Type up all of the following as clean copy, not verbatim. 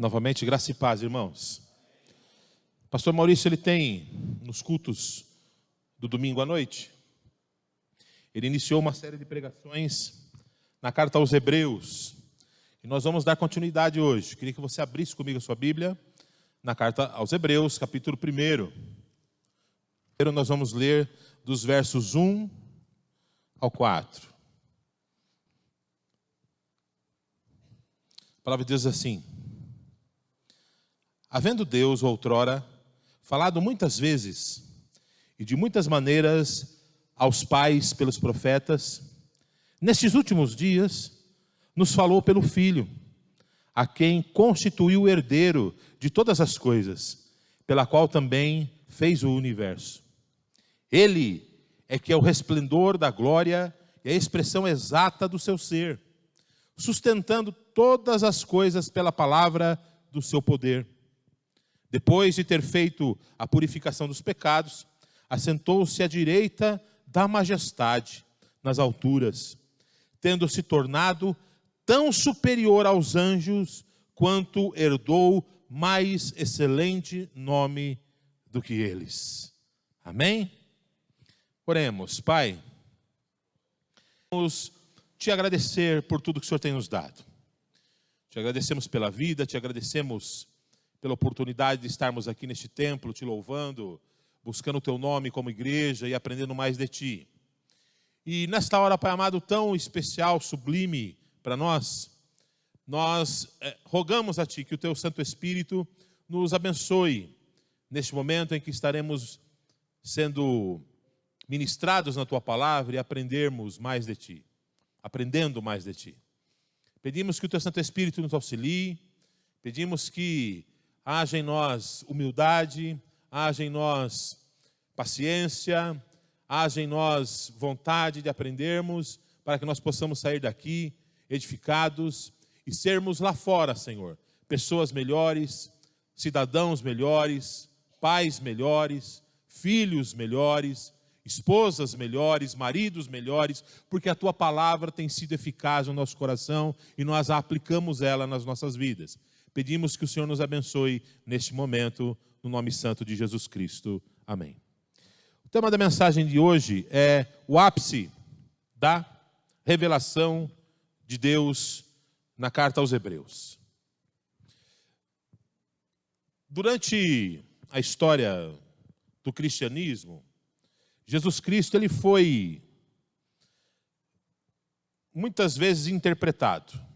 Novamente, graça e paz, irmãos. Pastor Maurício, ele tem, nos cultos do domingo à noite, ele iniciou uma série de pregações na carta aos Hebreus. E nós vamos dar continuidade hoje. Queria que você abrisse comigo a sua Bíblia na carta aos Hebreus, capítulo 1. Primeiro nós vamos ler dos versos 1 ao 4. A palavra diz assim: havendo Deus outrora falado muitas vezes e de muitas maneiras aos pais pelos profetas, nestes últimos dias nos falou pelo Filho, a quem constituiu o herdeiro de todas as coisas, pela qual também fez o universo. Ele é que é o resplendor da glória e a expressão exata do seu ser, sustentando todas as coisas pela palavra do seu poder. Depois de ter feito a purificação dos pecados, assentou-se à direita da majestade nas alturas, tendo se tornado tão superior aos anjos, quanto herdou mais excelente nome do que eles. Amém? Oremos. Pai, vamos te agradecer por tudo que o Senhor tem nos dado. Te agradecemos pela vida, te agradecemos pela oportunidade de estarmos aqui neste templo, te louvando, buscando o teu nome como igreja e aprendendo mais de ti. E nesta hora, Pai amado, tão especial, sublime para nós rogamos a ti que o teu Santo Espírito nos abençoe neste momento em que estaremos sendo ministrados na tua palavra e aprendendo mais de ti. Pedimos que o teu Santo Espírito nos auxilie, pedimos que haja em nós humildade, haja em nós paciência, haja em nós vontade de aprendermos, para que nós possamos sair daqui edificados e sermos lá fora, Senhor, pessoas melhores, cidadãos melhores, pais melhores, filhos melhores, esposas melhores, maridos melhores, porque a tua palavra tem sido eficaz no nosso coração e nós a aplicamos ela nas nossas vidas. Pedimos que o Senhor nos abençoe neste momento, no nome santo de Jesus Cristo. Amém. O tema da mensagem de hoje é o ápice da revelação de Deus na carta aos Hebreus. Durante a história do cristianismo, Jesus Cristo ele foi muitas vezes interpretado.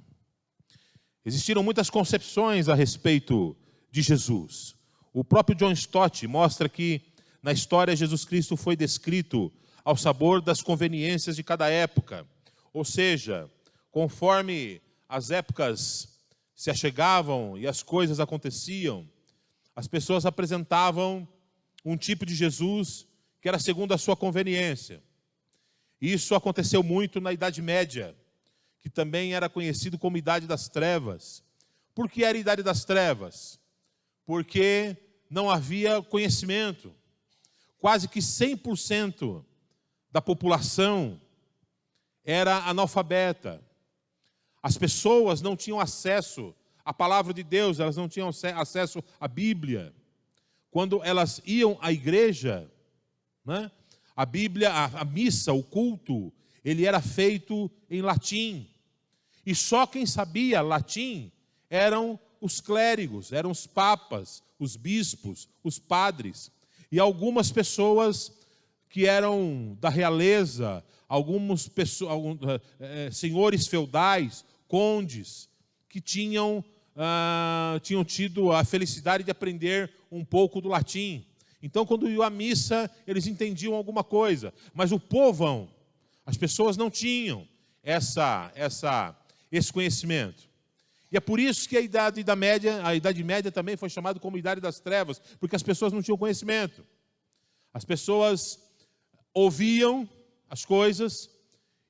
Existiram muitas concepções a respeito de Jesus. O próprio John Stott mostra que na história Jesus Cristo foi descrito ao sabor das conveniências de cada época. Ou seja, conforme as épocas se achegavam e as coisas aconteciam, as pessoas apresentavam um tipo de Jesus que era segundo a sua conveniência. Isso aconteceu muito na Idade Média, que também era conhecido como Idade das Trevas. Por que era Idade das Trevas? Porque não havia conhecimento. Quase que 100% da população era analfabeta. As pessoas não tinham acesso à palavra de Deus, elas não tinham acesso à Bíblia. Quando elas iam à igreja, né, a Bíblia, a missa, o culto, ele era feito em latim. E só quem sabia latim eram os clérigos, eram os papas, os bispos, os padres. E algumas pessoas que eram da realeza, senhores feudais, condes, que tinham tido a felicidade de aprender um pouco do latim. Então, quando iam à missa, eles entendiam alguma coisa. Mas o povão, as pessoas não tinham esse conhecimento. E é por isso que a Idade Média também foi chamada como Idade das Trevas, porque as pessoas não tinham conhecimento. As pessoas ouviam as coisas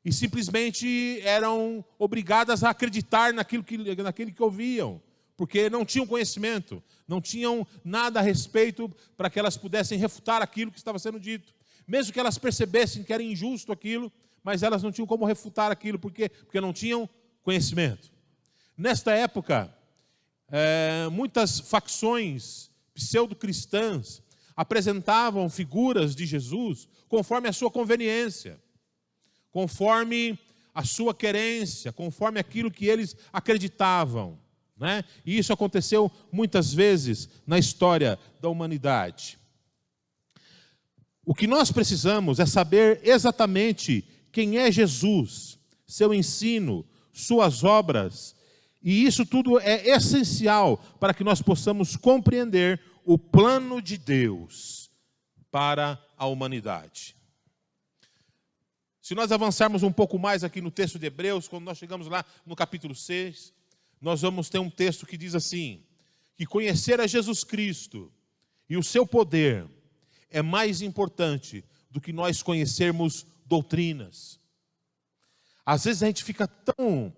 e simplesmente eram obrigadas a acreditar naquilo que ouviam, porque não tinham conhecimento, não tinham nada a respeito para que elas pudessem refutar aquilo que estava sendo dito. Mesmo que elas percebessem que era injusto aquilo, mas elas não tinham como refutar aquilo, porque não tinham conhecimento. Nesta época, muitas facções pseudo-cristãs apresentavam figuras de Jesus conforme a sua conveniência, conforme a sua querência, conforme aquilo que eles acreditavam, né? E isso aconteceu muitas vezes na história da humanidade. O que nós precisamos é saber exatamente quem é Jesus, seu ensino, suas obras, e isso tudo é essencial para que nós possamos compreender o plano de Deus para a humanidade. Se nós avançarmos um pouco mais aqui no texto de Hebreus, quando nós chegamos lá no capítulo 6, nós vamos ter um texto que diz assim, que conhecer a Jesus Cristo e o seu poder é mais importante do que nós conhecermos doutrinas. Às vezes a gente fica tão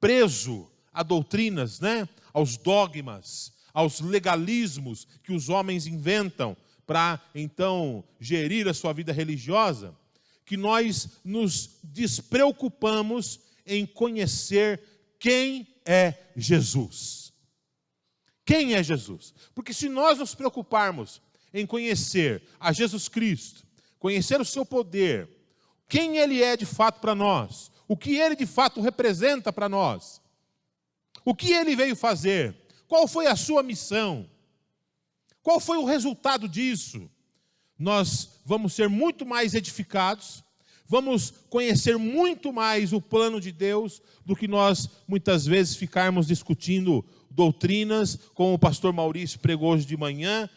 preso a doutrinas, né? Aos dogmas, aos legalismos que os homens inventam para então gerir a sua vida religiosa, que nós nos despreocupamos em conhecer quem é Jesus. Quem é Jesus? Porque se nós nos preocuparmos em conhecer a Jesus Cristo, conhecer o seu poder, quem Ele é de fato para nós, o que Ele de fato representa para nós, o que Ele veio fazer, qual foi a sua missão, qual foi o resultado disso, nós vamos ser muito mais edificados, vamos conhecer muito mais o plano de Deus do que nós muitas vezes ficarmos discutindo doutrinas, como o pastor Maurício pregou hoje de manhã,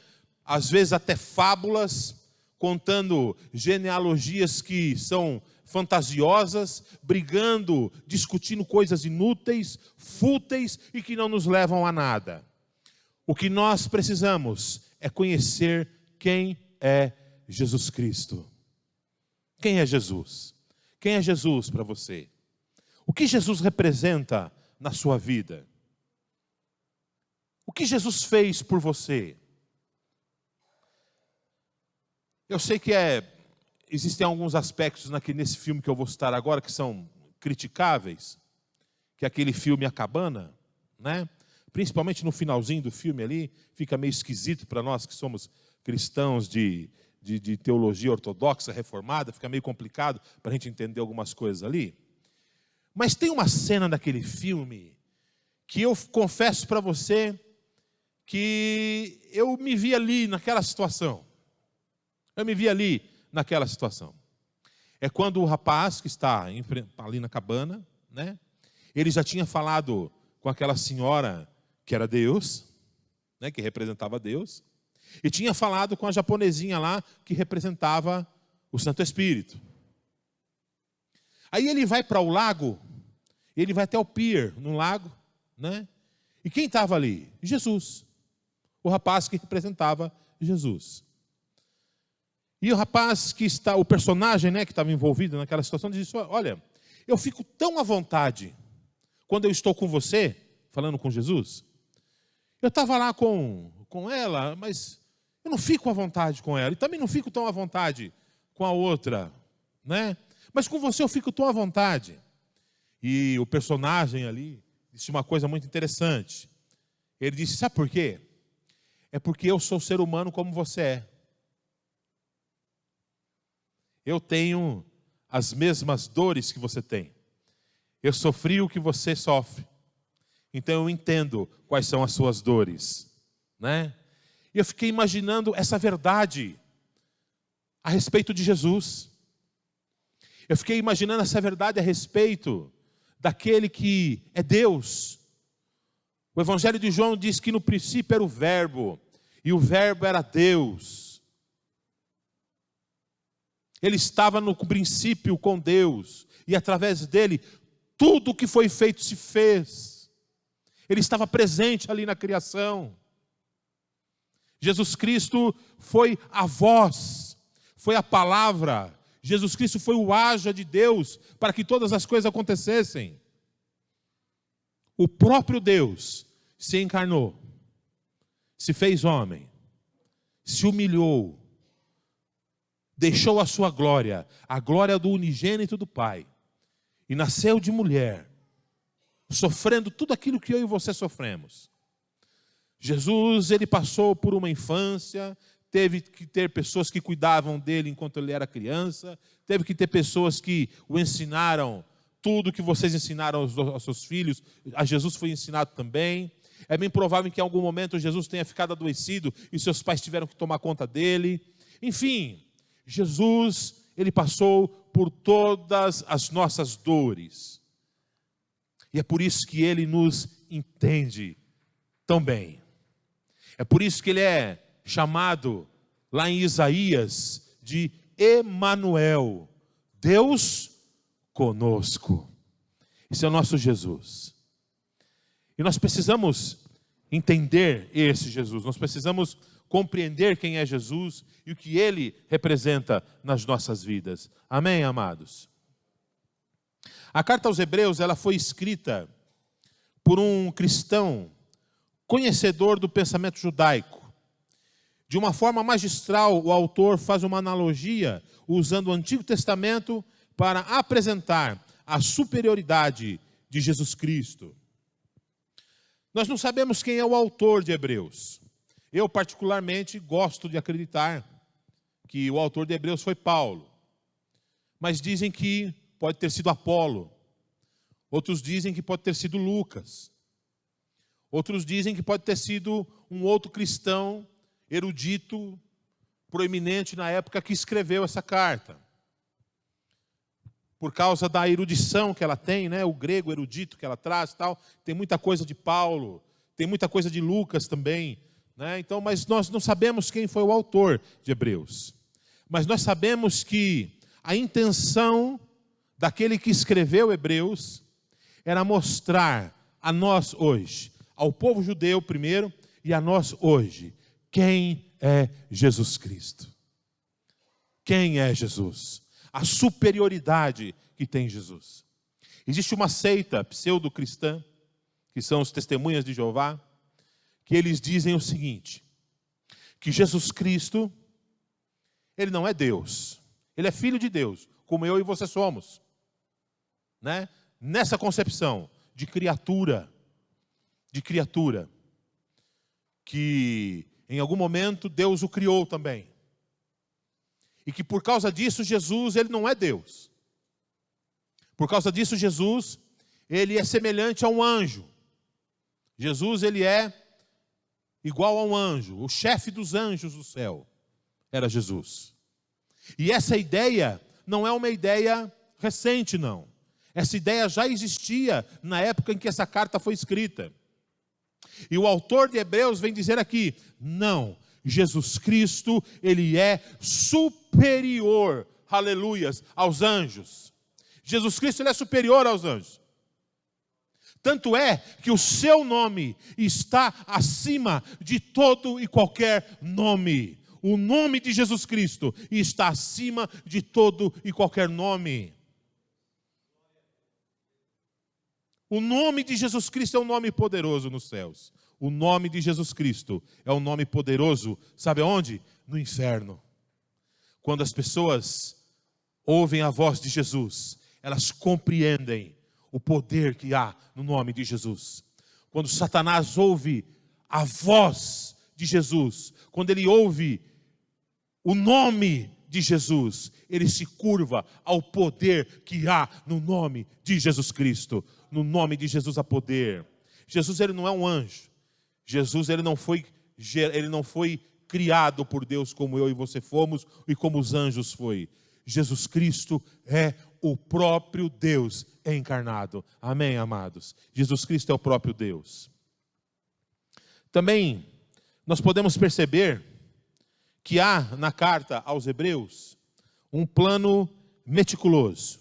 às vezes até fábulas, contando genealogias que são fantasiosas, brigando, discutindo coisas inúteis, fúteis e que não nos levam a nada. O que nós precisamos é conhecer quem é Jesus Cristo. Quem é Jesus? Quem é Jesus para você? O que Jesus representa na sua vida? O que Jesus fez por você? Eu sei que existem alguns aspectos nesse filme que eu vou citar agora que são criticáveis, que é aquele filme A Cabana, né? Principalmente no finalzinho do filme ali, fica meio esquisito para nós que somos cristãos de teologia ortodoxa, reformada, fica meio complicado para a gente entender algumas coisas ali. Mas tem uma cena daquele filme que eu confesso para você que eu me vi ali naquela situação. Eu me vi ali naquela situação. É quando o rapaz que está ali na cabana, né? Ele já tinha falado com aquela senhora que era Deus, né? Que representava Deus. E tinha falado com a japonesinha lá, que representava o Santo Espírito. Aí ele vai para o lago, ele vai até o pier, no lago, né? E quem estava ali? Jesus. O rapaz que representava Jesus. E o rapaz o personagem, né, que estava envolvido naquela situação, disse, olha, eu fico tão à vontade quando eu estou com você, falando com Jesus. Eu estava lá com ela, mas eu não fico à vontade com ela. E também não fico tão à vontade com a outra, né? Mas com você eu fico tão à vontade. E o personagem ali disse uma coisa muito interessante. Ele disse, sabe por quê? É porque eu sou ser humano como você é. Eu tenho as mesmas dores que você tem. Eu sofri o que você sofre. Então eu entendo quais são as suas dores, né? E eu fiquei imaginando essa verdade a respeito de Jesus. Eu fiquei imaginando essa verdade a respeito daquele que é Deus. O Evangelho de João diz que no princípio era o Verbo, e o Verbo era Deus. Ele estava no princípio com Deus, e através dele, tudo o que foi feito se fez. Ele estava presente ali na criação. Jesus Cristo foi a voz, foi a palavra. Jesus Cristo foi o haja de Deus para que todas as coisas acontecessem. O próprio Deus se encarnou, se fez homem, se humilhou, deixou a sua glória, a glória do unigênito do Pai, e nasceu de mulher, sofrendo tudo aquilo que eu e você sofremos, Jesus, ele passou por uma infância, teve que ter pessoas que cuidavam dele enquanto ele era criança, teve que ter pessoas que o ensinaram tudo que vocês ensinaram aos seus filhos, a Jesus foi ensinado também. É bem provável que em algum momento Jesus tenha ficado adoecido e seus pais tiveram que tomar conta dele. Enfim, Jesus, ele passou por todas as nossas dores. E é por isso que ele nos entende tão bem. É por isso que ele é chamado lá em Isaías de Emanuel, Deus conosco. Esse é o nosso Jesus. E nós precisamos entender esse Jesus, nós precisamos compreender quem é Jesus e o que ele representa nas nossas vidas. Amém, amados? A carta aos Hebreus, ela foi escrita por um cristão conhecedor do pensamento judaico. De uma forma magistral, o autor faz uma analogia usando o Antigo Testamento para apresentar a superioridade de Jesus Cristo. Nós não sabemos quem é o autor de Hebreus. Eu, particularmente, gosto de acreditar que o autor de Hebreus foi Paulo. Mas dizem que pode ter sido Apolo. Outros dizem que pode ter sido Lucas. Outros dizem que pode ter sido um outro cristão erudito, proeminente na época que escreveu essa carta. Por causa da erudição que ela tem, né? O grego erudito que ela traz, tal, tem muita coisa de Paulo, tem muita coisa de Lucas também, né? Então, mas nós não sabemos quem foi o autor de Hebreus. Mas nós sabemos que a intenção daquele que escreveu Hebreus era mostrar a nós hoje, ao povo judeu primeiro e a nós hoje, quem é Jesus Cristo. Quem é Jesus? A superioridade que tem Jesus. Existe uma seita pseudo-cristã, que são os testemunhas de Jeová, que eles dizem o seguinte, que Jesus Cristo, ele não é Deus, ele é filho de Deus, como eu e você somos, né? Nessa concepção de criatura, que em algum momento Deus o criou também. E que por causa disso Jesus, ele não é Deus. Por causa disso Jesus, ele é semelhante a um anjo. Jesus, ele é igual a um anjo. O chefe dos anjos do céu era Jesus. E essa ideia não é uma ideia recente, não. Essa ideia já existia na época em que essa carta foi escrita. E o autor de Hebreus vem dizer aqui, não, Jesus Cristo, ele é superior, aleluias, aos anjos. Jesus Cristo, ele é superior aos anjos. Tanto é que o seu nome está acima de todo e qualquer nome. O nome de Jesus Cristo está acima de todo e qualquer nome. O nome de Jesus Cristo é um nome poderoso nos céus. O nome de Jesus Cristo é um nome poderoso, sabe aonde? No inferno. Quando as pessoas ouvem a voz de Jesus, elas compreendem o poder que há no nome de Jesus. Quando Satanás ouve a voz de Jesus, quando ele ouve o nome de Jesus, ele se curva ao poder que há no nome de Jesus Cristo. No nome de Jesus há poder. Jesus, ele não é um anjo. Jesus, ele não foi criado por Deus como eu e você fomos e como os anjos foi. Jesus Cristo é o próprio Deus encarnado. Amém, amados? Jesus Cristo é o próprio Deus. Também nós podemos perceber que há na carta aos Hebreus um plano meticuloso.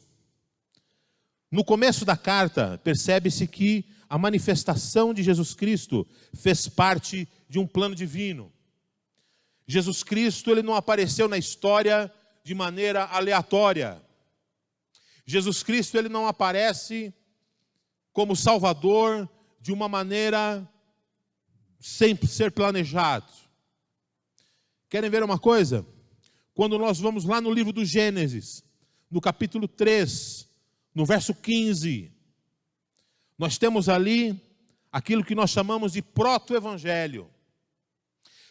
No começo da carta, percebe-se que a manifestação de Jesus Cristo fez parte de um plano divino. Jesus Cristo, ele não apareceu na história de maneira aleatória. Jesus Cristo, ele não aparece como Salvador de uma maneira sem ser planejado. Querem ver uma coisa? Quando nós vamos lá no livro do Gênesis, no capítulo 3, no verso 15, nós temos ali aquilo que nós chamamos de proto-evangelho.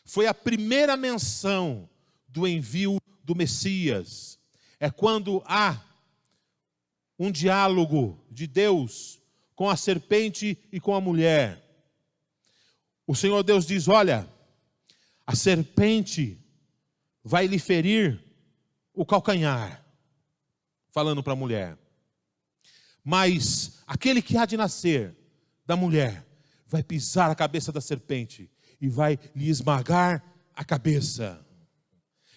Foi a primeira menção do envio do Messias. É quando há um diálogo de Deus com a serpente e com a mulher. O Senhor Deus diz: olha, a serpente vai lhe ferir o calcanhar, falando para a mulher. Mas aquele que há de nascer da mulher vai pisar a cabeça da serpente e vai lhe esmagar a cabeça.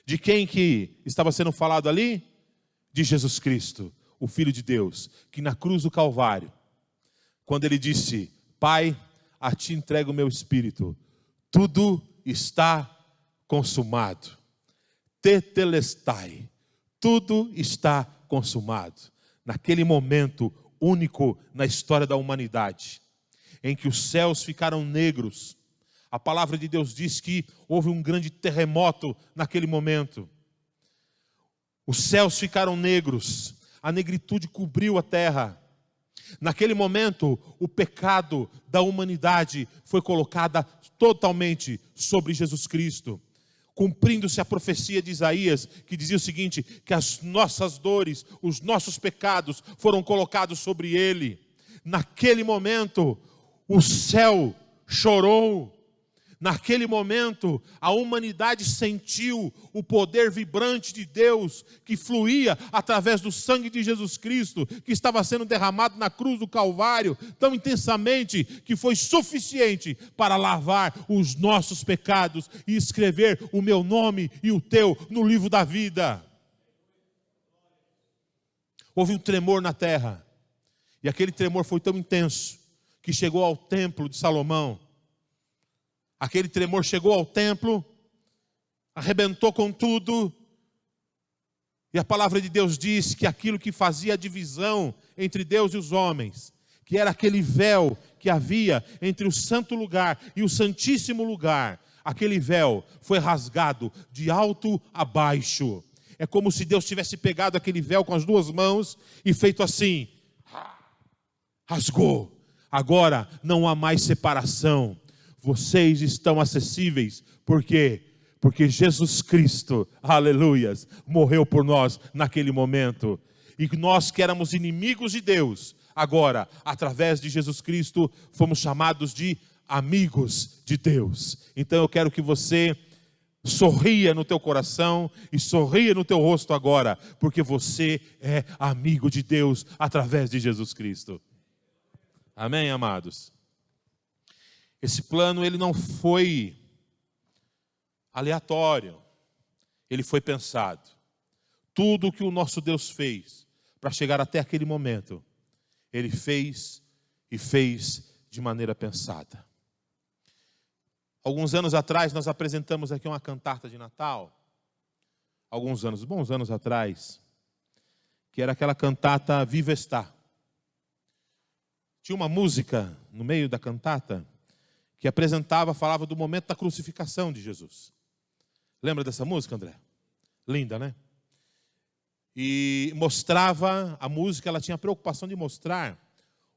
De quem que estava sendo falado ali? De Jesus Cristo, o Filho de Deus, que na cruz do Calvário, quando ele disse: Pai, a ti entrego o meu espírito, tudo está consumado. Tetelestai, tudo está consumado. Naquele momento único na história da humanidade, em que os céus ficaram negros, a palavra de Deus diz que houve um grande terremoto naquele momento. Os céus ficaram negros, a negritude cobriu a terra. Naquele momento, o pecado da humanidade foi colocado totalmente sobre Jesus Cristo, cumprindo-se a profecia de Isaías, que dizia o seguinte: que as nossas dores, os nossos pecados foram colocados sobre ele. Naquele momento, o céu chorou. Naquele momento, a humanidade sentiu o poder vibrante de Deus que fluía através do sangue de Jesus Cristo, que estava sendo derramado na cruz do Calvário, tão intensamente que foi suficiente para lavar os nossos pecados e escrever o meu nome e o teu no livro da vida. Houve um tremor na terra, e aquele tremor foi tão intenso que chegou ao templo de Salomão. Aquele tremor chegou ao templo, arrebentou com tudo, e a palavra de Deus diz que aquilo que fazia a divisão entre Deus e os homens, que era aquele véu que havia entre o santo lugar e o santíssimo lugar, aquele véu foi rasgado de alto a baixo. É como se Deus tivesse pegado aquele véu com as duas mãos e feito assim, rasgou. Agora não há mais separação. Vocês estão acessíveis, por quê? Porque Jesus Cristo, aleluias, morreu por nós naquele momento. E nós que éramos inimigos de Deus, agora, através de Jesus Cristo, fomos chamados de amigos de Deus. Então eu quero que você sorria no teu coração e sorria no teu rosto agora, porque você é amigo de Deus através de Jesus Cristo. Amém, amados? Esse plano, ele não foi aleatório, ele foi pensado. Tudo o que o nosso Deus fez para chegar até aquele momento, ele fez e fez de maneira pensada. Alguns anos atrás, nós apresentamos aqui uma cantata de Natal, bons anos atrás, que era aquela cantata Viva Está. Tinha uma música no meio da cantata, que falava do momento da crucificação de Jesus. Lembra dessa música, André? Linda, né? E mostrava, a música, ela tinha a preocupação de mostrar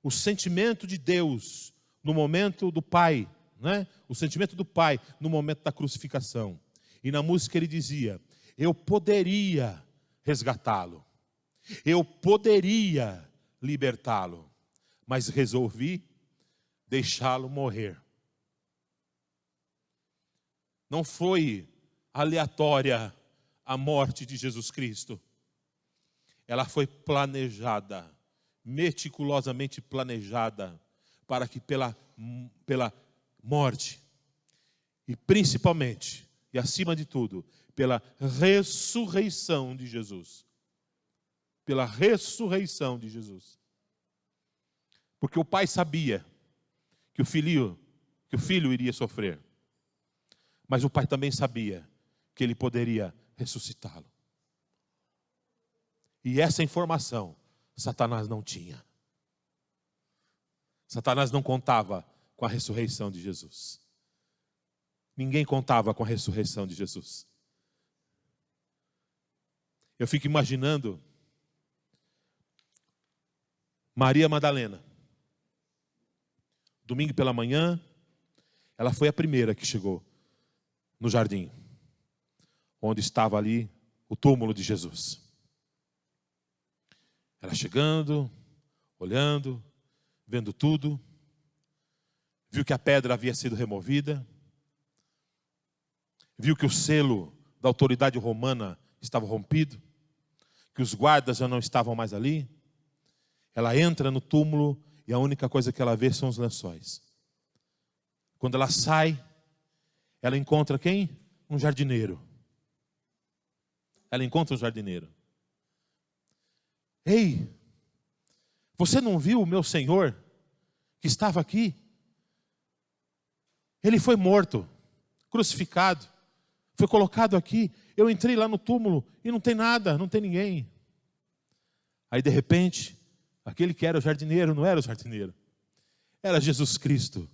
o sentimento de Deus no momento do Pai, né? O sentimento do Pai no momento da crucificação. E na música ele dizia: eu poderia resgatá-lo, eu poderia libertá-lo, mas resolvi deixá-lo morrer. Não foi aleatória a morte de Jesus Cristo. Ela foi planejada, meticulosamente planejada, para que pela morte, e principalmente, e acima de tudo, pela ressurreição de Jesus. Pela ressurreição de Jesus. Porque o Pai sabia que o filho iria sofrer. Mas o Pai também sabia que ele poderia ressuscitá-lo. E essa informação Satanás não tinha. Satanás não contava com a ressurreição de Jesus. Ninguém contava com a ressurreição de Jesus. Eu fico imaginando Maria Madalena, Domingo pela manhã, ela foi a primeira que chegou no jardim, onde estava ali o túmulo de Jesus. Ela chegando, olhando, vendo tudo, viu que a pedra havia sido removida, viu que o selo da autoridade romana estava rompido, que os guardas já não estavam mais ali. Ela entra no túmulo e a única coisa que ela vê são os lençóis. Quando ela sai, ela encontra quem? Um jardineiro. Ela encontra um jardineiro. Ei, você não viu o meu Senhor que estava aqui? Ele foi morto, crucificado, foi colocado aqui. Eu entrei lá no túmulo e não tem nada, não tem ninguém. Aí de repente, aquele que era o jardineiro não era o jardineiro, era Jesus Cristo,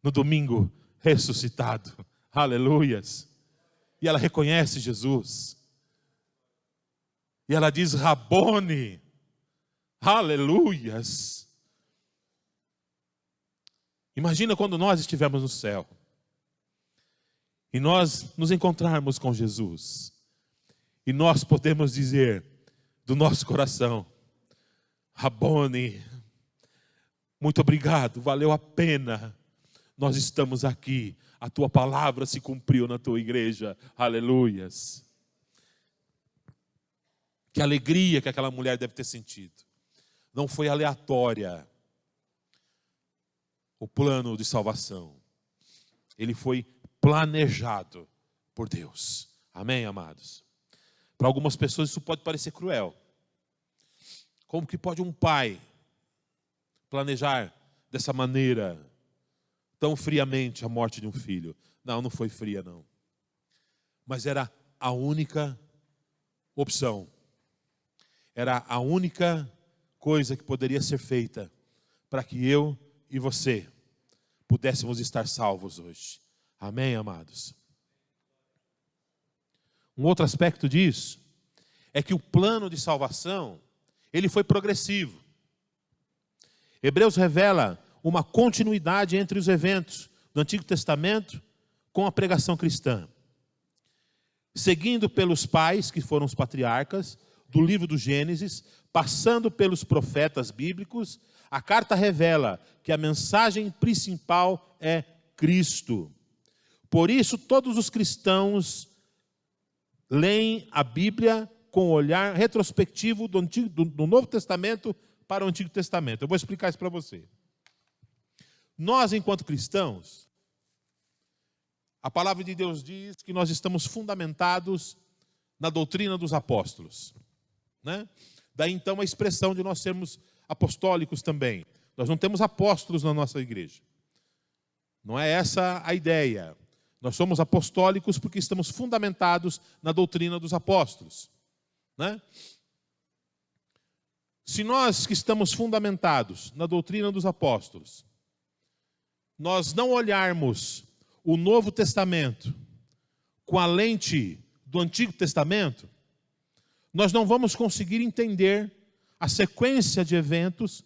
no domingo ressuscitado. Aleluias. E ela reconhece Jesus. E ela diz: Rabone. Aleluias. Imagina quando nós estivermos no céu e nós nos encontrarmos com Jesus e nós podemos dizer do nosso coração: Rabone, muito obrigado, valeu a pena, nós estamos aqui, a tua palavra se cumpriu na tua igreja. Aleluias. Que alegria que aquela mulher deve ter sentido. Não foi aleatória o plano de salvação. Ele foi planejado por Deus. Amém, amados? Para algumas pessoas isso pode parecer cruel. Como que pode um pai planejar dessa maneira, tão friamente, a morte de um filho? Não, não foi fria, não. Mas era a única opção. Era a única coisa que poderia ser feita para que eu e você pudéssemos estar salvos hoje. Amém, amados? Um outro aspecto disso é que o plano de salvação, ele foi progressivo. Hebreus revela uma continuidade entre os eventos do Antigo Testamento com a pregação cristã. Seguindo pelos pais, que foram os patriarcas, do livro do Gênesis, passando pelos profetas bíblicos, a carta revela que a mensagem principal é Cristo. Por isso, todos os cristãos leem a Bíblia com o olhar retrospectivo do Novo Testamento para o Antigo Testamento. Eu vou explicar isso para você. Nós, enquanto cristãos, a palavra de Deus diz que nós estamos fundamentados na doutrina dos apóstolos, né? Daí então a expressão de nós sermos apostólicos também. Nós não temos apóstolos na nossa igreja. Não é essa a ideia. Nós somos apostólicos porque estamos fundamentados na doutrina dos apóstolos, né? Se nós que estamos fundamentados na doutrina dos apóstolos, nós não olharmos o Novo Testamento com a lente do Antigo Testamento, nós não vamos conseguir entender a sequência de eventos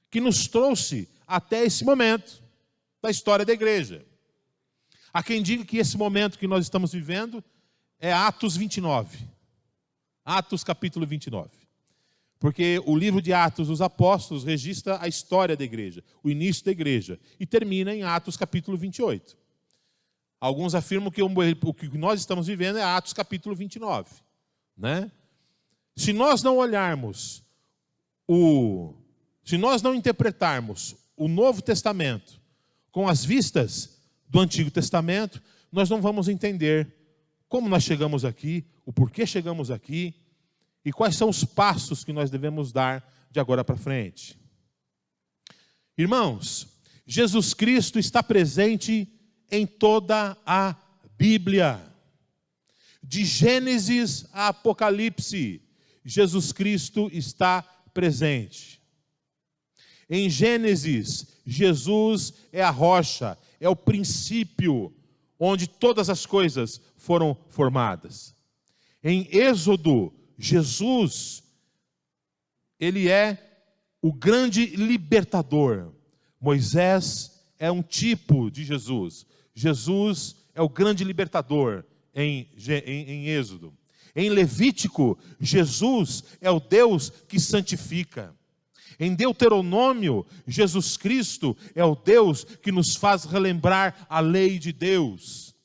que nos trouxe até esse momento da história da igreja. Há quem diga que esse momento que nós estamos vivendo é Atos 29. Atos capítulo 29. Porque o livro de Atos dos Apóstolos registra a história da igreja, o início da igreja, e termina em Atos capítulo 28. Alguns afirmam que o que nós estamos vivendo é Atos capítulo 29, né? Se nós não olharmos, se nós não interpretarmos o Novo Testamento com as vistas do Antigo Testamento, nós não vamos entender como nós chegamos aqui, o porquê chegamos aqui e quais são os passos que nós devemos dar de agora para frente. Irmãos, Jesus Cristo está presente em toda a Bíblia. De Gênesis a Apocalipse, Jesus Cristo está presente. Em Gênesis, Jesus é a rocha, é o princípio onde todas as coisas foram formadas. Em Êxodo, Jesus, ele é o grande libertador. Moisés é um tipo de Jesus. Jesus é o grande libertador em Êxodo. Em Levítico, Jesus é o Deus que santifica. Em Deuteronômio, Jesus Cristo é o Deus que nos faz relembrar a lei de Deus.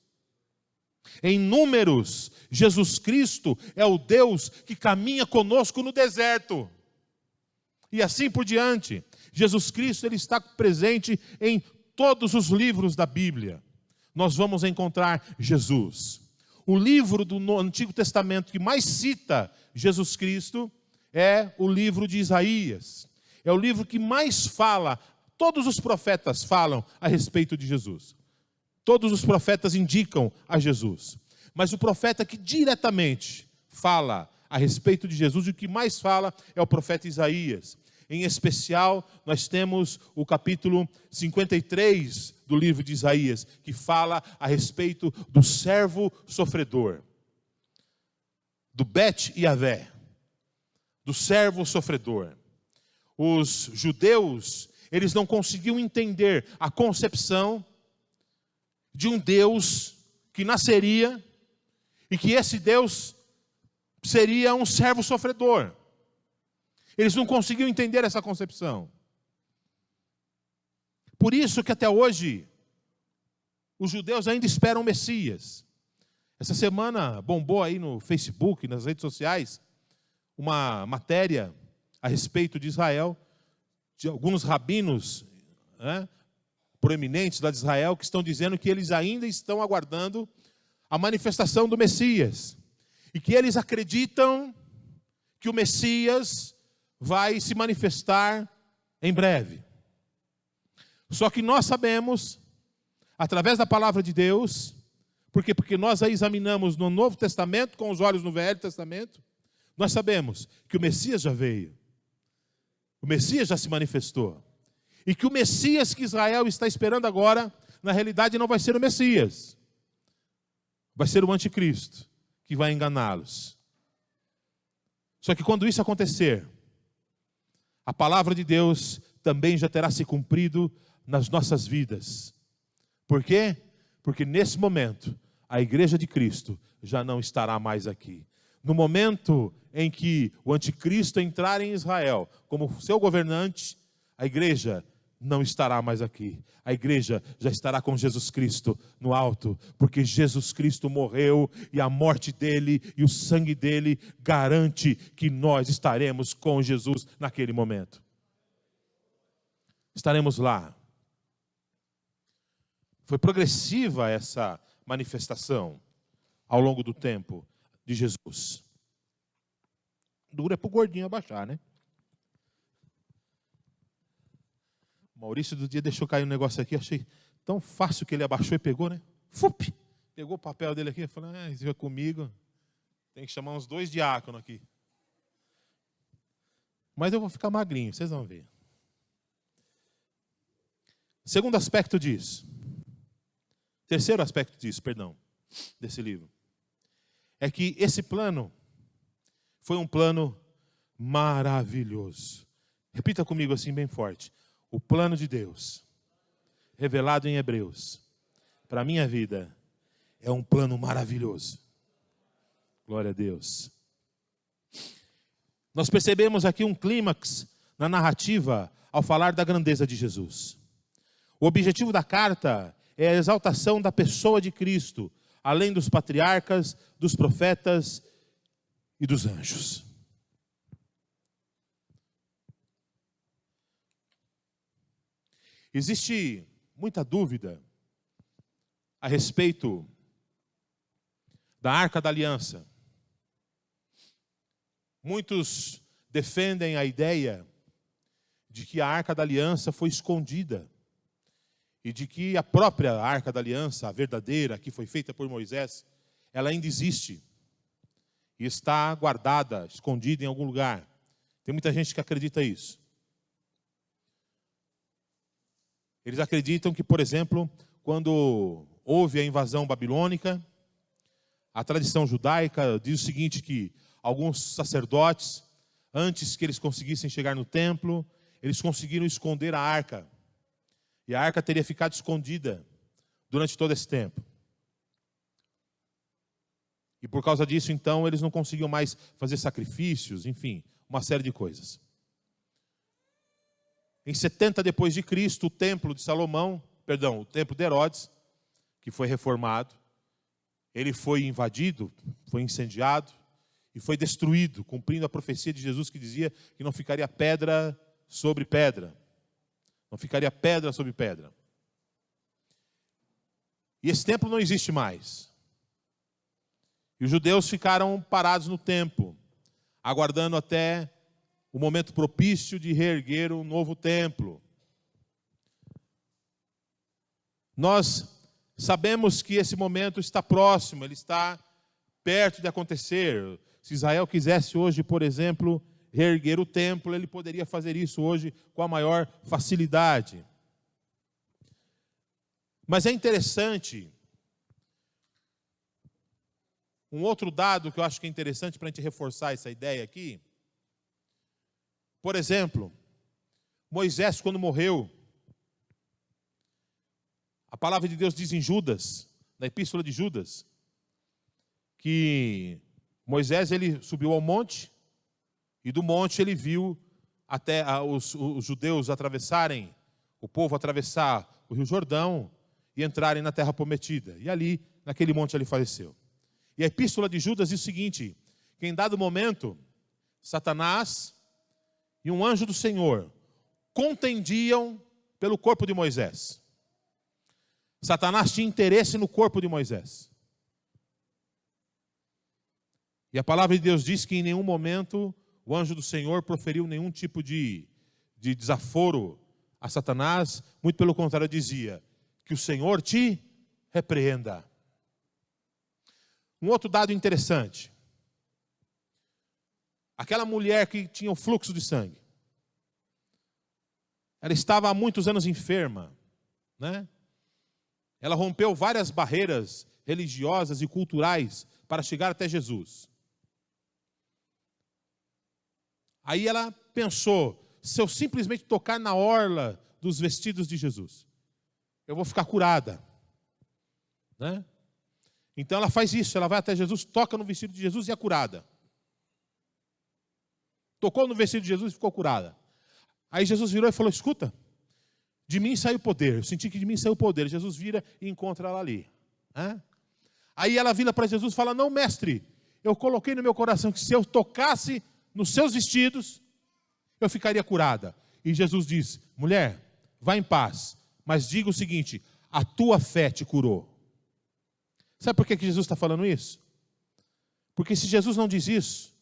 Em Números, Jesus Cristo é o Deus que caminha conosco no deserto. E assim por diante. Jesus Cristo, ele está presente em todos os livros da Bíblia. Nós vamos encontrar Jesus. O livro do Antigo Testamento que mais cita Jesus Cristo é o livro de Isaías. É o livro que mais fala, todos os profetas falam a respeito de Jesus. Todos os profetas indicam a Jesus. Mas o profeta que diretamente fala a respeito de Jesus, e o que mais fala é o profeta Isaías. Em especial, nós temos o capítulo 53 do livro de Isaías, que fala a respeito do servo sofredor, do Bet Yavé, do servo sofredor. Os judeus, eles não conseguiam entender a concepção de um Deus que nasceria e que esse Deus seria um servo sofredor. Eles não conseguiam entender essa concepção. Por isso que até hoje, os judeus ainda esperam o Messias. Essa semana bombou aí no Facebook, nas redes sociais, uma matéria a respeito de Israel, de alguns rabinos, proeminentes lá de Israel, que estão dizendo que eles ainda estão aguardando a manifestação do Messias. E que eles acreditam que o Messias vai se manifestar em breve. Só que nós sabemos, através da palavra de Deus, porque nós a examinamos no Novo Testamento com os olhos no Velho Testamento, nós sabemos que o Messias já veio. O Messias já se manifestou. E que o Messias que Israel está esperando agora, na realidade não vai ser o Messias. Vai ser o anticristo, que vai enganá-los. Só que quando isso acontecer, a palavra de Deus também já terá se cumprido nas nossas vidas. Por quê? Porque nesse momento, a igreja de Cristo já não estará mais aqui. No momento em que o anticristo entrar em Israel como seu governante, a igreja não estará mais aqui. A igreja já estará com Jesus Cristo no alto, porque Jesus Cristo morreu e a morte dele e o sangue dele garante que nós estaremos com Jesus naquele momento. Estaremos lá. Foi progressiva essa manifestação ao longo do tempo de Jesus. Duro é para o gordinho abaixar, né? O Maurício do dia deixou cair um negócio aqui, achei tão fácil que ele abaixou e pegou, né? Fup! Pegou o papel dele aqui e falou, isso vai comigo. Tem que chamar uns 2 diáconos aqui. Mas eu vou ficar magrinho, vocês vão ver. Segundo aspecto disso. Terceiro aspecto disso, desse livro. É que esse plano foi um plano maravilhoso. Repita comigo assim bem forte. O plano de Deus, revelado em Hebreus, para a minha vida, é um plano maravilhoso. Glória a Deus. Nós percebemos aqui um clímax na narrativa ao falar da grandeza de Jesus. O objetivo da carta é a exaltação da pessoa de Cristo, além dos patriarcas, dos profetas e dos anjos. Existe muita dúvida a respeito da Arca da Aliança. Muitos defendem a ideia de que a Arca da Aliança foi escondida e de que a própria Arca da Aliança, a verdadeira, que foi feita por Moisés, ela ainda existe e está guardada, escondida em algum lugar. Tem muita gente que acredita isso. Eles acreditam que, por exemplo, quando houve a invasão babilônica, a tradição judaica diz o seguinte, que alguns sacerdotes, antes que eles conseguissem chegar no templo, eles conseguiram esconder a arca. E a arca teria ficado escondida durante todo esse tempo. E por causa disso, então, eles não conseguiam mais fazer sacrifícios, enfim, uma série de coisas. Em 70 depois de Cristo, o templo de Salomão, o templo de Herodes, que foi reformado, ele foi invadido, foi incendiado e foi destruído, cumprindo a profecia de Jesus que dizia que não ficaria pedra sobre pedra. Não ficaria pedra sobre pedra. E esse templo não existe mais. E os judeus ficaram parados no templo, aguardando até o momento propício de reerguer um novo templo. Nós sabemos que esse momento está próximo, ele está perto de acontecer. Se Israel quisesse hoje, por exemplo, reerguer o templo, ele poderia fazer isso hoje com a maior facilidade. Mas é interessante, um outro dado que eu acho que é interessante para a gente reforçar essa ideia aqui. Por exemplo, Moisés, quando morreu, a palavra de Deus diz em Judas, na epístola de Judas, que Moisés ele subiu ao monte, e do monte ele viu até os judeus atravessarem, o povo atravessar o Rio Jordão e entrarem na terra prometida. E ali, naquele monte, ele faleceu. E a epístola de Judas diz o seguinte, que em dado momento, Satanás e um anjo do Senhor contendiam pelo corpo de Moisés. Satanás tinha interesse no corpo de Moisés. E a palavra de Deus diz que em nenhum momento o anjo do Senhor proferiu nenhum tipo de desaforo a Satanás. Muito pelo contrário, dizia que o Senhor te repreenda. Um outro dado interessante. Aquela mulher que tinha o fluxo de sangue. Ela estava há muitos anos enferma, né? Ela rompeu várias barreiras religiosas e culturais para chegar até Jesus. Aí ela pensou, se eu simplesmente tocar na orla dos vestidos de Jesus, eu vou ficar curada, né? Então ela faz isso, ela vai até Jesus, toca no vestido de Jesus e é curada. Tocou no vestido de Jesus e ficou curada. Aí Jesus virou e falou, escuta, de mim saiu poder, eu senti que de mim saiu poder. Jesus vira e encontra ela ali. Aí ela vira para Jesus e fala, não mestre, eu coloquei no meu coração que se eu tocasse nos seus vestidos, eu ficaria curada. E Jesus diz, mulher, vá em paz, mas diga o seguinte, a tua fé te curou. Sabe por que Jesus está falando isso? Porque se Jesus não diz isso,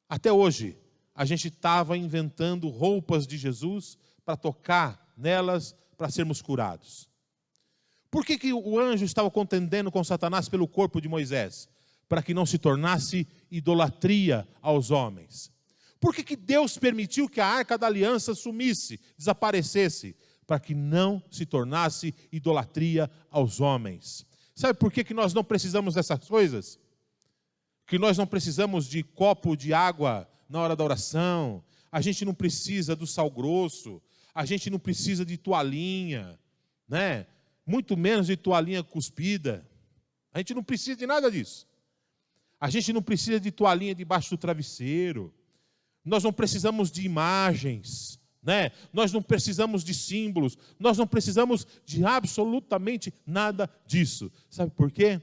até hoje, a gente estava inventando roupas de Jesus para tocar nelas, para sermos curados. Por que o anjo estava contendendo com Satanás pelo corpo de Moisés? Para que não se tornasse idolatria aos homens. Por que Deus permitiu que a arca da aliança sumisse, desaparecesse? Para que não se tornasse idolatria aos homens. Sabe por que nós não precisamos dessas coisas? Que nós não precisamos de copo de água na hora da oração, a gente não precisa do sal grosso, a gente não precisa de toalhinha, né? Muito menos de toalhinha cuspida. A gente não precisa de nada disso. A gente não precisa de toalhinha debaixo do travesseiro. Nós não precisamos de imagens, né? Nós não precisamos de símbolos, nós não precisamos de absolutamente nada disso. Sabe por quê?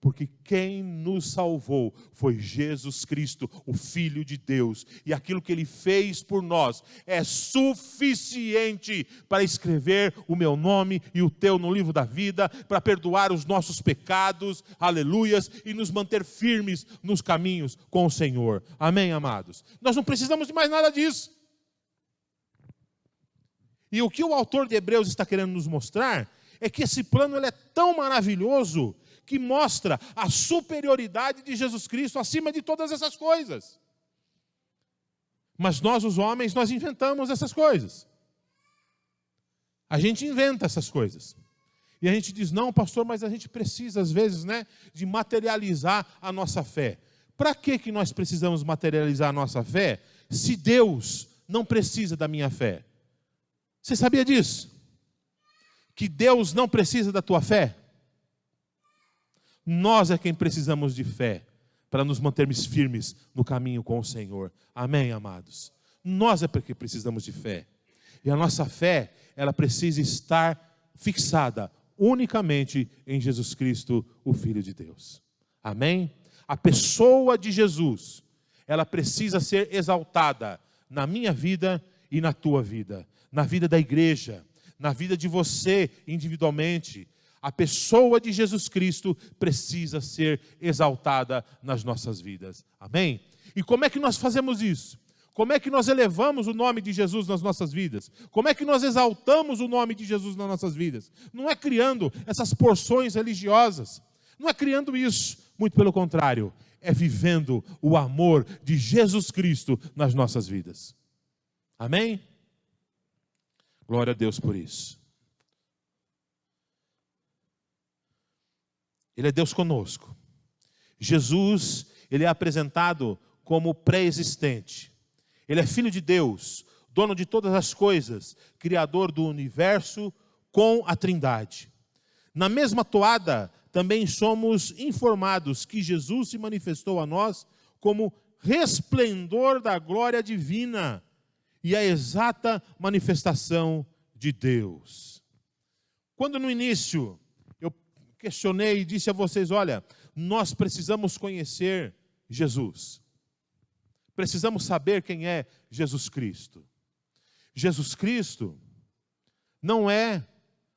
Porque quem nos salvou foi Jesus Cristo, o Filho de Deus. E aquilo que Ele fez por nós é suficiente para escrever o meu nome e o teu no livro da vida, para perdoar os nossos pecados, aleluias, e nos manter firmes nos caminhos com o Senhor. Amém, amados? Nós não precisamos de mais nada disso. E o que o autor de Hebreus está querendo nos mostrar é que esse plano ele é tão maravilhoso que mostra a superioridade de Jesus Cristo acima de todas essas coisas. Mas nós, os homens, nós inventamos essas coisas. A gente inventa essas coisas. E a gente diz, não, pastor, mas a gente precisa, às vezes, né, de materializar a nossa fé. Para que nós precisamos materializar a nossa fé, se Deus não precisa da minha fé? Você sabia disso? que Deus não precisa da tua fé? Nós é quem precisamos de fé para nos mantermos firmes no caminho com o Senhor. Amém, amados? Nós é porque precisamos de fé. E a nossa fé, ela precisa estar fixada unicamente em Jesus Cristo, o Filho de Deus. Amém? A pessoa de Jesus, ela precisa ser exaltada na minha vida e na tua vida, na vida da igreja, na vida de você individualmente. A pessoa de Jesus Cristo precisa ser exaltada nas nossas vidas. Amém? E como é que nós fazemos isso? Como é que nós elevamos o nome de Jesus nas nossas vidas? Como é que nós exaltamos o nome de Jesus nas nossas vidas? Não é criando essas porções religiosas. Não é criando isso. Muito pelo contrário. É vivendo o amor de Jesus Cristo nas nossas vidas. Amém? Glória a Deus por isso. Ele é Deus conosco. Jesus, ele é apresentado como pré-existente. Ele é Filho de Deus, dono de todas as coisas, Criador do universo com a Trindade. Na mesma toada, também somos informados que Jesus se manifestou a nós como resplendor da glória divina e a exata manifestação de Deus. Quando no início eu questionei e disse a vocês, olha, nós precisamos conhecer Jesus. Precisamos saber quem é Jesus Cristo. Jesus Cristo não é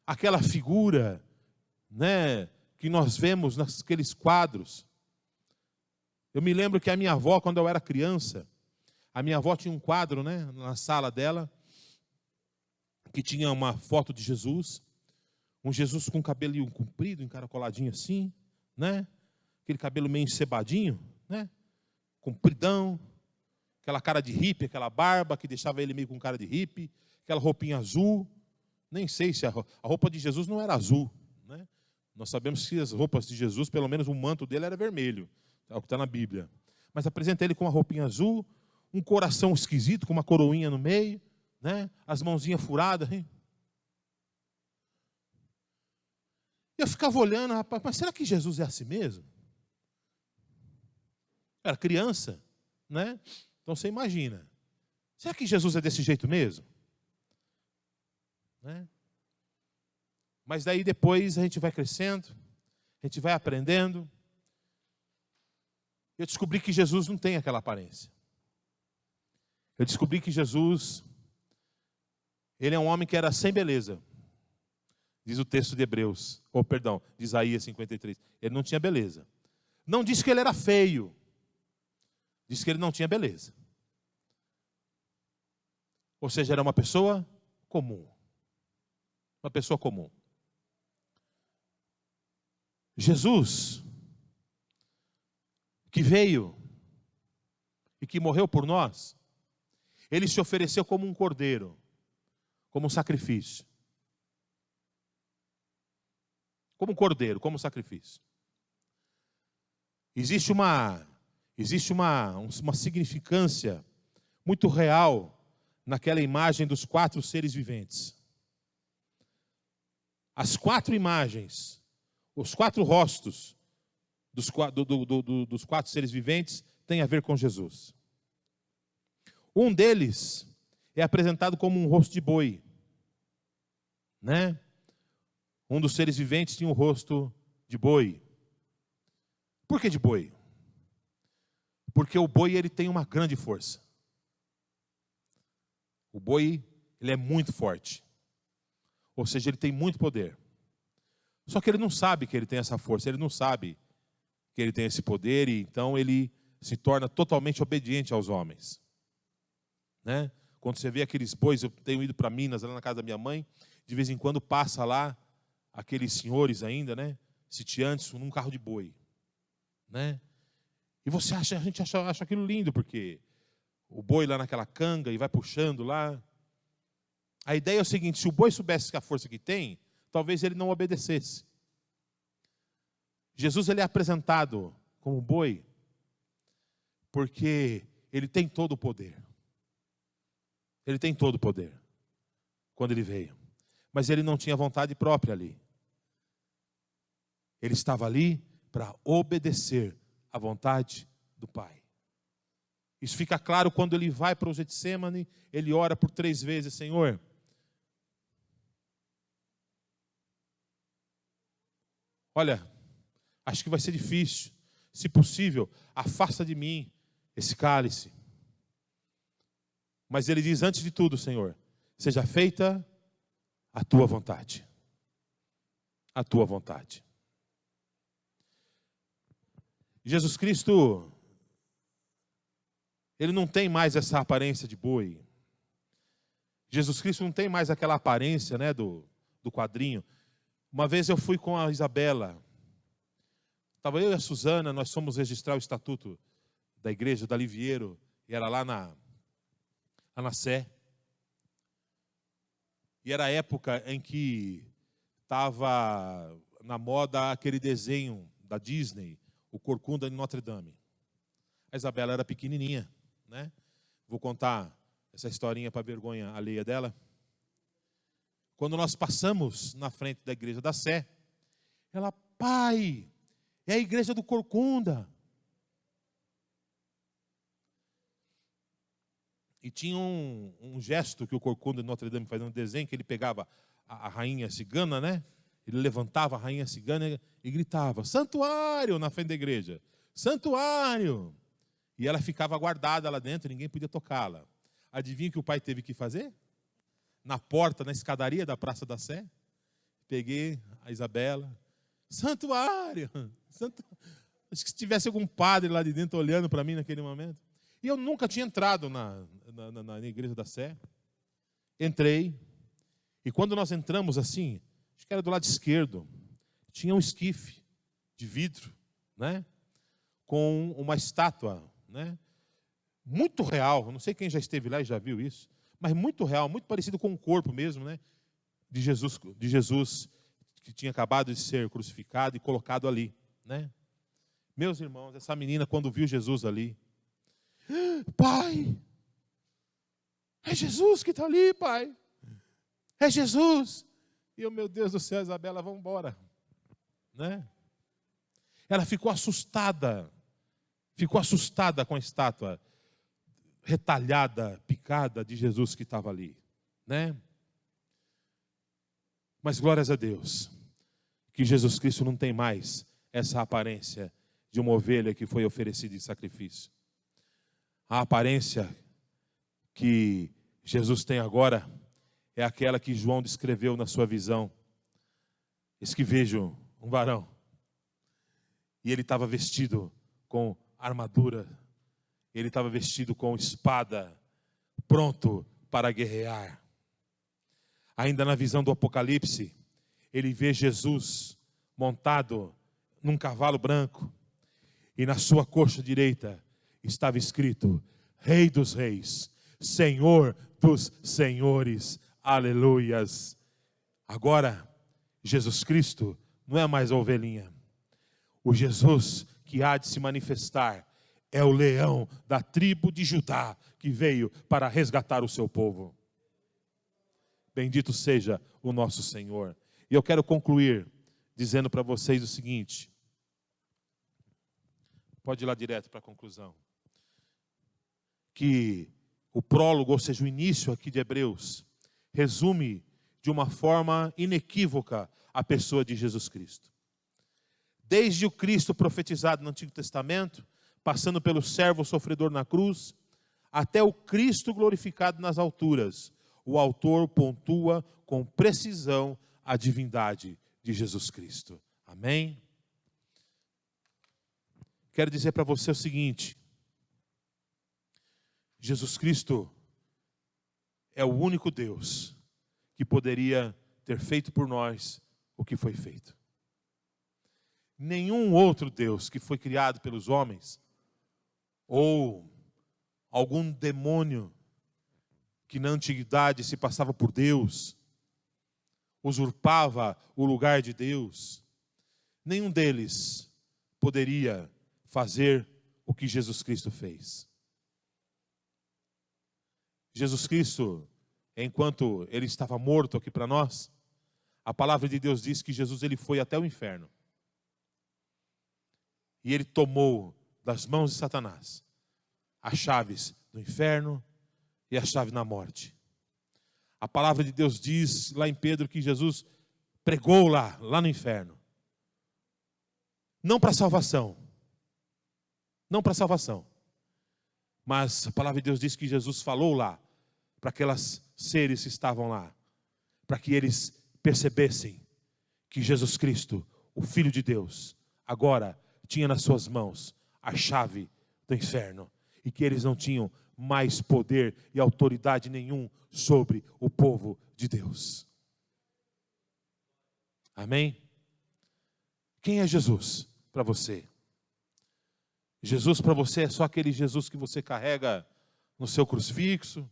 aquela figura, né, que nós vemos naqueles quadros. Eu me lembro que a minha avó, quando eu era criança, a minha avó tinha um quadro, né, na sala dela, que tinha uma foto de Jesus, um Jesus com cabelinho comprido, encaracoladinho assim, né, aquele cabelo meio encebadinho, né, compridão, aquela cara de hippie, aquela barba que deixava ele meio com cara de hippie, aquela roupinha azul. Nem sei se a roupa de Jesus não era azul, né? Nós sabemos que as roupas de Jesus, pelo menos o manto dele era vermelho, é o que está na Bíblia. Mas apresenta ele com uma roupinha azul, um coração esquisito, com uma coroinha no meio, né? As mãozinhas furadas. Hein? E eu ficava olhando, rapaz, mas será que Jesus é assim mesmo? Era criança, né? Então você imagina, será que Jesus é desse jeito mesmo? Né? Mas daí depois a gente vai crescendo, a gente vai aprendendo. Eu descobri que Jesus não tem aquela aparência. Eu descobri que Jesus, ele é um homem que era sem beleza. Diz o texto de Hebreus, de Isaías 53. Ele não tinha beleza. Não diz que ele era feio. Diz que ele não tinha beleza. Ou seja, era uma pessoa comum. Uma pessoa comum. Jesus, que veio e que morreu por nós, ele se ofereceu como um cordeiro, como um sacrifício. Como um cordeiro, como um sacrifício. Existe uma significância muito real naquela imagem dos 4 seres viventes. As 4 imagens, os 4 rostos dos 4 seres viventes têm a ver com Jesus. Um deles é apresentado como um rosto de boi, né? Um dos seres viventes tinha um rosto de boi. Por que de boi? Porque o boi ele tem uma grande força. O boi ele é muito forte. Ou seja, ele tem muito poder. Só que ele não sabe que ele tem essa força, ele não sabe que ele tem esse poder e então ele se torna totalmente obediente aos homens. Né? Quando você vê aqueles bois, eu tenho ido para Minas, lá na casa da minha mãe, de vez em quando passa lá aqueles senhores ainda, né, sitiantes, num carro de boi. Né? E a gente acha aquilo lindo, porque o boi lá naquela canga e vai puxando lá. A ideia é o seguinte, se o boi soubesse que a força que tem, talvez ele não obedecesse. Jesus ele é apresentado como boi, porque ele tem todo o poder. Ele tem todo o poder, quando ele veio. Mas ele não tinha vontade própria ali. Ele estava ali para obedecer à vontade do Pai. Isso fica claro quando ele vai para o Getsêmani, ele ora por 3 vezes: Senhor, olha, acho que vai ser difícil. Se possível, afasta de mim esse cálice. Mas ele diz, antes de tudo, Senhor, seja feita a tua vontade. A tua vontade. Jesus Cristo, ele não tem mais essa aparência de boi. Jesus Cristo não tem mais aquela aparência, né, do quadrinho. Uma vez eu fui com a Isabela. Estava eu e a Suzana, nós fomos registrar o estatuto da igreja, da Liviero, e era lá na Sé. E era a época em que estava na moda aquele desenho da Disney, o Corcunda de Notre Dame. A Isabela era pequenininha, né? Vou contar essa historinha para vergonha alheia dela. Quando nós passamos na frente da igreja da Sé, ela, pai, é a igreja do Corcunda. E tinha um gesto que o Corcunda de Notre Dame fazia, um desenho, que ele pegava a rainha cigana, né? Ele levantava a rainha cigana e gritava, santuário, na frente da igreja. Santuário! E ela ficava guardada lá dentro, ninguém podia tocá-la. Adivinha o que o pai teve que fazer? Na porta, na escadaria da Praça da Sé, peguei a Isabela, santuário! Acho que se tivesse algum padre lá de dentro olhando para mim naquele momento. E eu nunca tinha entrado na igreja da Sé. Entrei, e quando nós entramos assim, acho que era do lado esquerdo, tinha um esquife de vidro, né? Com uma estátua, né? Muito real, não sei quem já esteve lá e já viu isso, mas muito real, muito parecido com o corpo mesmo, né? De Jesus que tinha acabado de ser crucificado e colocado ali, né? Meus irmãos, essa menina quando viu Jesus ali, pai, é Jesus que está ali, pai, é Jesus. E eu, meu Deus do céu, Isabela, vamos embora, né? Ela ficou assustada com a estátua retalhada, picada de Jesus que estava ali, né? Mas glórias a Deus, que Jesus Cristo não tem mais essa aparência de uma ovelha que foi oferecida em sacrifício. A aparência que Jesus tem agora é aquela que João descreveu na sua visão. Eis que vejo um varão, e ele estava vestido com armadura, ele estava vestido com espada, pronto para guerrear. Ainda na visão do Apocalipse, ele vê Jesus montado num cavalo branco, e na sua coxa direita estava escrito, Rei dos Reis, Senhor dos Senhores, aleluias. Agora, Jesus Cristo não é mais a ovelhinha. O Jesus que há de se manifestar é o leão da tribo de Judá, que veio para resgatar o seu povo. Bendito seja o nosso Senhor. E eu quero concluir dizendo para vocês o seguinte. Pode ir lá direto para a conclusão. Que o prólogo, ou seja, o início aqui de Hebreus, resume de uma forma inequívoca a pessoa de Jesus Cristo. Desde o Cristo profetizado no Antigo Testamento, passando pelo servo sofredor na cruz, até o Cristo glorificado nas alturas, o autor pontua com precisão a divindade de Jesus Cristo. Amém? Quero dizer para você o seguinte, Jesus Cristo é o único Deus que poderia ter feito por nós o que foi feito. Nenhum outro Deus que foi criado pelos homens, ou algum demônio que na antiguidade se passava por Deus, usurpava o lugar de Deus, nenhum deles poderia fazer o que Jesus Cristo fez. Jesus Cristo, enquanto ele estava morto aqui para nós, A palavra de Deus diz que Jesus ele foi até o inferno. E ele tomou das mãos de Satanás as chaves do inferno e a chave na morte. A palavra de Deus diz lá em Pedro que Jesus pregou lá no inferno. Não para salvação. Não para salvação. Mas a palavra de Deus diz que Jesus falou lá para aquelas seres que estavam lá, para que eles percebessem que Jesus Cristo, o Filho de Deus, agora tinha nas suas mãos a chave do inferno e que eles não tinham mais poder e autoridade nenhum sobre o povo de Deus. Amém? Quem é Jesus para você? Jesus para você é só aquele Jesus que você carrega no seu crucifixo?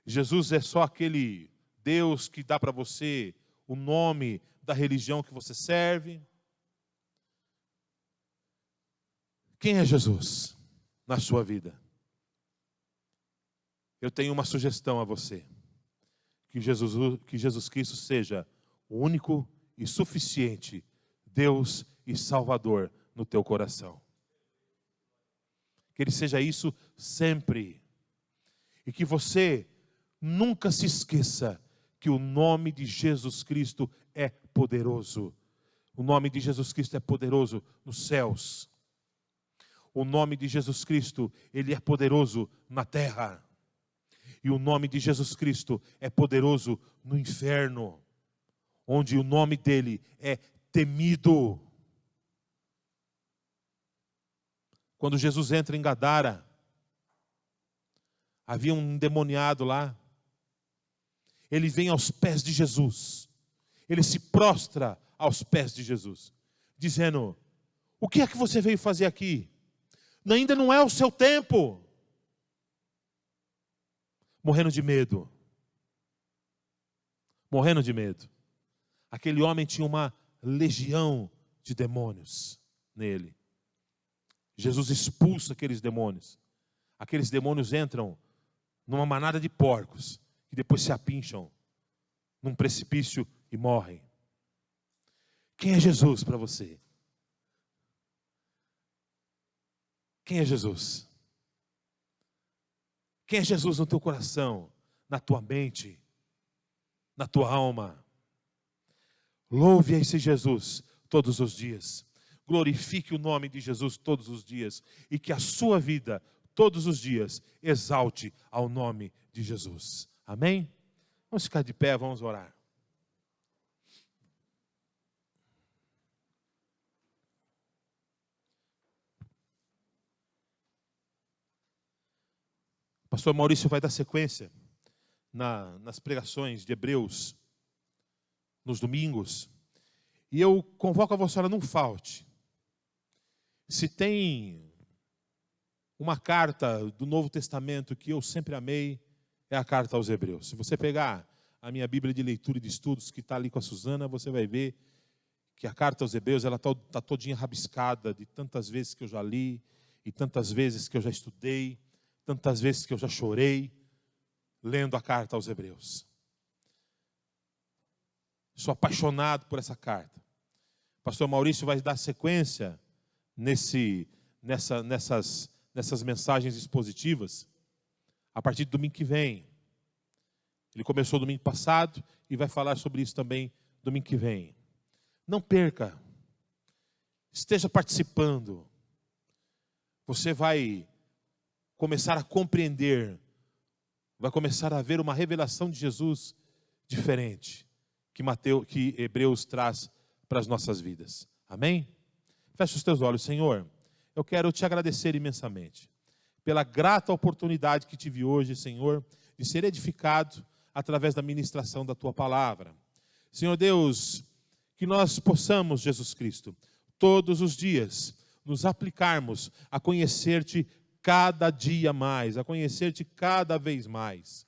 Jesus é só aquele Deus que dá para você o nome da religião que você serve? Quem é Jesus na sua vida? Eu tenho uma sugestão a você. Que Jesus Cristo seja o único e suficiente Deus e Salvador no teu coração. Que Ele seja isso sempre. E que você nunca se esqueça que o nome de Jesus Cristo é poderoso. O nome de Jesus Cristo é poderoso nos céus. O nome de Jesus Cristo, Ele é poderoso na terra. E o nome de Jesus Cristo é poderoso no inferno, onde o nome dele é temido. Quando Jesus entra em Gadara, havia um endemoniado lá. Ele vem aos pés de Jesus. Ele se prostra aos pés de Jesus, dizendo: o que é que você veio fazer aqui? Ainda não é o seu tempo. Morrendo de medo. Morrendo de medo. Aquele homem tinha uma legião de demônios nele. Jesus expulsa aqueles demônios. Aqueles demônios entram numa manada de porcos, que depois se apincham num precipício e morrem. Quem é Jesus para você? Quem é Jesus? Quem é Jesus no teu coração, na tua mente, na tua alma? Louve esse Jesus todos os dias. Glorifique o nome de Jesus todos os dias. E que a sua vida, todos os dias, exalte ao nome de Jesus. Amém? Vamos ficar de pé, vamos orar. Pastor Maurício vai dar sequência nas pregações de Hebreus, nos domingos. E eu convoco a vossa hora, não falte. Se tem uma carta do Novo Testamento que eu sempre amei, é a carta aos Hebreus. Se você pegar a minha Bíblia de leitura e de estudos, que está ali com a Suzana, você vai ver que a carta aos Hebreus ela está todinha rabiscada de tantas vezes que eu já li, e tantas vezes que eu já estudei, tantas vezes que eu já chorei, lendo a carta aos Hebreus. Sou apaixonado por essa carta. Pastor Maurício vai dar sequência nessas mensagens expositivas a partir do domingo que vem. Ele começou domingo passado e vai falar sobre isso também domingo que vem. Não perca. Esteja participando. Você vai começar a compreender, vai começar a ver uma revelação de Jesus diferente que Hebreus traz para as nossas vidas. Amém? Feche os teus olhos. Senhor, eu quero te agradecer imensamente pela grata oportunidade que tive hoje, Senhor, de ser edificado através da ministração da tua palavra. Senhor Deus, que nós possamos, Jesus Cristo, todos os dias nos aplicarmos a conhecer-te cada dia mais, a conhecer-te cada vez mais.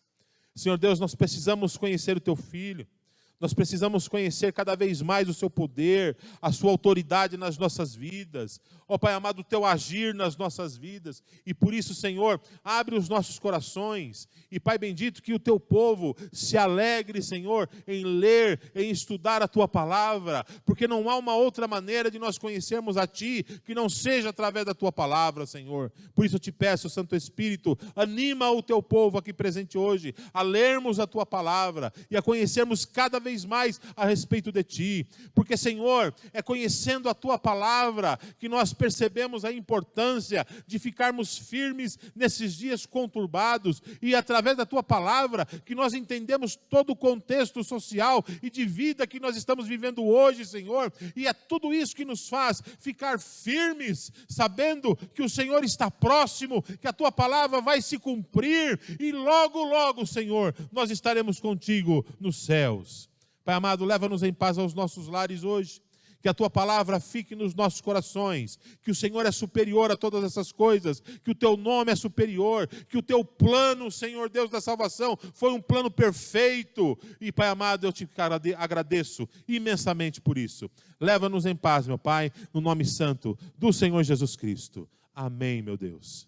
Senhor Deus, nós precisamos conhecer o teu Filho, Nós precisamos conhecer cada vez mais o seu poder, a sua autoridade nas nossas vidas. Ó Pai amado, o teu agir nas nossas vidas. E por isso, Senhor, abre os nossos corações. E Pai bendito, que o teu povo se alegre, Senhor, em ler, em estudar a tua palavra. Porque não há uma outra maneira de nós conhecermos a ti que não seja através da tua palavra, Senhor. Por isso eu te peço, Santo Espírito, anima o teu povo aqui presente hoje a lermos a tua palavra e a conhecermos cada vez mais a respeito de ti. Porque, Senhor, é conhecendo a tua palavra que nós percebemos a importância de ficarmos firmes nesses dias conturbados, e através da tua palavra que nós entendemos todo o contexto social e de vida que nós estamos vivendo hoje, Senhor, e é tudo isso que nos faz ficar firmes, sabendo que o Senhor está próximo, que a tua palavra vai se cumprir, e logo, logo, Senhor, nós estaremos contigo nos céus. Pai amado, leva-nos em paz aos nossos lares hoje. Que a tua palavra fique nos nossos corações, que o Senhor é superior a todas essas coisas, que o teu nome é superior, que o teu plano, Senhor Deus da salvação, foi um plano perfeito. E Pai amado, eu te agradeço imensamente por isso. Leva-nos em paz, meu Pai, no nome santo do Senhor Jesus Cristo. Amém, meu Deus.